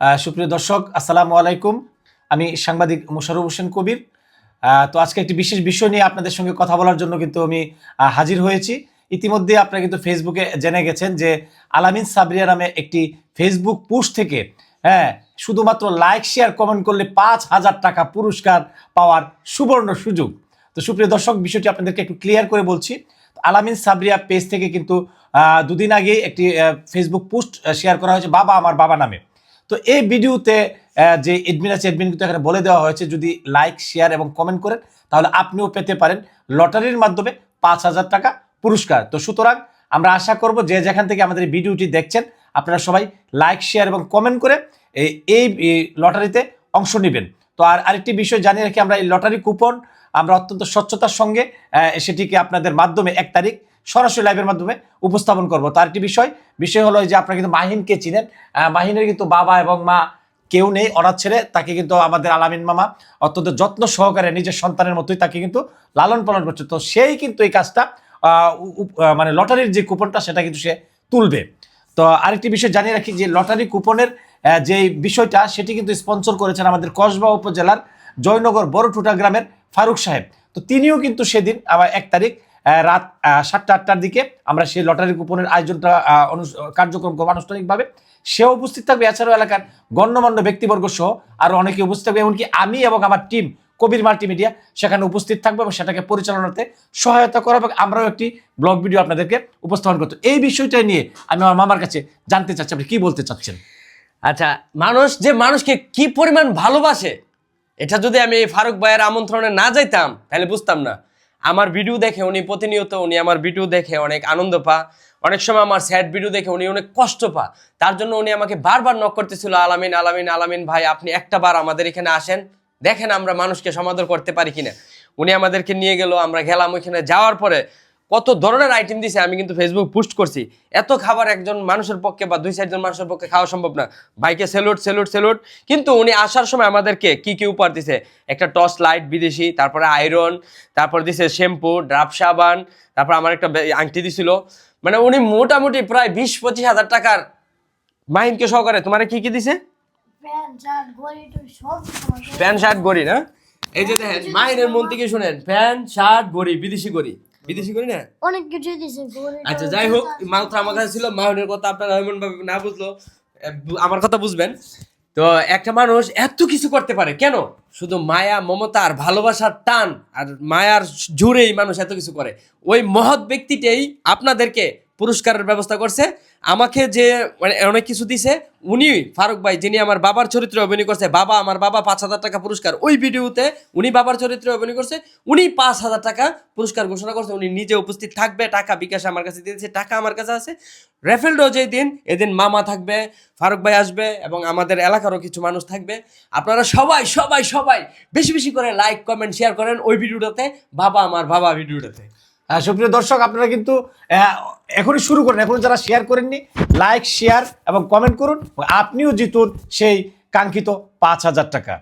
সুপ্রিয় দর্শক, আসসালামু আলাইকুম। আমি সাংবাদিক মোশাররফ হোসেন কবির। তো আজকে একটি বিশেষ বিষয় নিয়ে আপনাদের সঙ্গে কথা বলার জন্য কিন্তু আমি হাজির হয়েছি। ইতিমধ্যে আপনারা কিন্তু ফেসবুকে জেনে গেছেন যে আলামিন সাবরিয়া নামে একটি ফেসবুক পোস্ট থেকে শুধুমাত্র লাইক শেয়ার কমেন্ট করলে 5,000 টাকা পুরস্কার পাওয়ার সুবর্ণ সুযোগ। তো সুপ্রিয় দর্শক, বিষয়টি আপনাদেরকে একটু ক্লিয়ার করে বলছি। আলামিন সাবরিয়া পেজ থেকে কিন্তু দুদিন আগে একটি ফেসবুক পোস্ট শেয়ার করা হয়েছে বাবা আমার বাবা নামে। তো এই ভিডিওতে যে এডমিন আছে, এডমিন কিন্তু এখানে বলে দেওয়া হয়েছে যদি লাইক শেয়ার এবং কমেন্ট করেন তাহলে আপনিও পেতে পারেন লটারির মাধ্যমে 5,000 টাকা পুরস্কার। তো সুতরাং আমরা আশা করব যে যেখান থেকে আমাদের এই ভিডিওটি দেখছেন আপনারা সবাই লাইক শেয়ার এবং কমেন্ট করে এই লটারিতে অংশ নেবেন। তো আরেকটি বিষয় জানিয়ে রাখি, আমরা এই লটারি কুপন আমরা অত্যন্ত স্বচ্ছতার সঙ্গে সেটিকে আপনাদের মাধ্যমে 1 তারিখ সরাসরি লাইভের মাধ্যমে উপস্থাপন করব। তো আরেকটি বিষয় হলো যে আপনারা কিন্তু মাহিনকে চিনেন। মাহিনের কিন্তু বাবা এবং মা কেউ নেই, অনাথ ছেলে। তাকে কিন্তু আমাদের আলামিন মামা অত্যন্ত যত্ন সহকারে নিজের সন্তানের মতোই তাকে কিন্তু লালন পালন করছে। তো সেই কিন্তু এই কাজটা মানে লটারির যে কুপনটা সেটা কিন্তু সে তুলবে। তো আরেকটি বিষয় জানিয়ে রাখি যে লটারি কুপনের যে বিষয়টা সেটি কিন্তু স্পন্সর করেছেন আমাদের কসবা উপজেলার জয়নগর বড়টুটা গ্রামের ফারুক সাহেব। তো তিনিও কিন্তু সেদিন আবার 1 তারিখ রাত 7টা-8টার দিকে আমরা সেই লটারি কুপনের আয়োজনটা কার্যক্রম করবো আনুষ্ঠানিকভাবে। সেও উপস্থিত থাকবে, এছাড়াও এলাকার গণ্যমান্য ব্যক্তিবর্গ সহ আরও অনেকে উপস্থিত থাকবে, এমনকি আমি এবং আমার টিম কবির মাল্টিমিডিয়া সেখানে উপস্থিত থাকবো এবং সেটাকে পরিচালনাতে সহায়তা করা এবং আমরাও একটি ব্লগ ভিডিও আপনাদেরকে উপস্থাপন করতে। এই বিষয়টা নিয়ে আমি আমার মামার কাছে জানতে চাচ্ছি আপনি কি বলতে চাচ্ছেন। আচ্ছা, মানুষ যে মানুষকে কি পরিমাণ ভালোবাসে এটা যদি আমি ফারুক ভাইয়ের আমন্ত্রণে না যাইতাম তাহলে বুঝতাম না। আমার ভিডিও দেখে উনি প্রতিনিয়ত আমার ভিডিও দেখে অনেক আনন্দ পা, অনেক সময় আমার স্যাড ভিডিও দেখে উনি অনেক কষ্ট পা। তার জন্য উনি আমাকে বারবার নক করতেছিল, আলামিন আলামিন আলামিন ভাই আপনি একটা বার আমাদের এখানে আসেন, দেখেন আমরা মানুষকে সমাদর করতে পারি কিনা। উনি আমাদেরকে নিয়ে গেল, আমরা গেলাম। ওইখানে যাওয়ার পরে কত ধরনের আইটেম দিছে আমি কিন্তু ফেসবুক পোস্ট করছি। এত খাবার একজন মানুষের পক্ষে বা 2-4জন মানুষের পক্ষে খাওয়া সম্ভব না। ভাইকে স্যালুট স্যালুট স্যালুট। কিন্তু উনি আসার সময় আমাদেরকে কি কি উপহার দিছে, একটা টর্চ লাইট বিদেশি, তারপরে আয়রন, তারপর দিছে শ্যাম্পু, ড্রাপ সাবান, তারপর আমার একটা আংটি দিছিল। মানে উনি মোটামুটি প্রায় 20-25 হাজার টাকার মাহিনকে সহকারে তোমার কি কি দিছে? প্যান্ট শার্ট ঘড়ি না? এই যে দেখেন মাহিনের মন থেকে শুনেন, প্যান্ট শার্ট ঘড়ি, বিদেশি করি না অনেক কিছু দিছে। আচ্ছা যাই হোক, মাউথ আমার কাছে ছিল। মাহিনের কথা আপনারা এমন ভাবে না বুঝলো, আমার কথা বুঝবেন। তো একটা মানুষ এত কিছু করতে পারে কেন? শুধু মায়া মমতা আর ভালোবাসার টান আর মায়ার জোরেই মানুষ এত কিছু করে। ওই মহৎ ব্যক্তিটাই আপনাদেরকে পুরস্কারের ব্যবস্থা করছে। আমাকে যে মানে অনেক কিছু দিছে, উনি ফারুক ভাই যিনি আমার বাবার চরিত্রে অভিনয় করছে, বাবা আমার বাবা 5,000 টাকা পুরস্কার, ওই ভিডিওতে উনি বাবার চরিত্রে অভিনয় করছে, উনি 5,000 টাকা পুরস্কার ঘোষণা করছে। উনি নিজে উপস্থিত থাকবে, টাকা বিকাশ আমার কাছে দিয়েছে, টাকা আমার কাছে আছে। রেফেলডো যেই দিন, এদিন মামা থাকবে, ফারুক ভাই আসবে এবং আমাদের এলাকারও কিছু মানুষ থাকবে। আপনারা সবাই সবাই সবাই বেশি বেশি করে লাইক কমেন্ট শেয়ার করেন ওই ভিডিওটাতে, বাবা আমার বাবা ভিডিওটাতে। সুপ্রিয় দর্শক, আপনারা কিন্তু এখনই শুরু করেন, এখন যারা শেয়ার করেননি লাইক শেয়ার এবং কমেন্ট করুন, আপনিও জিতুন সেই কাঙ্ক্ষিত 5,000 টাকা।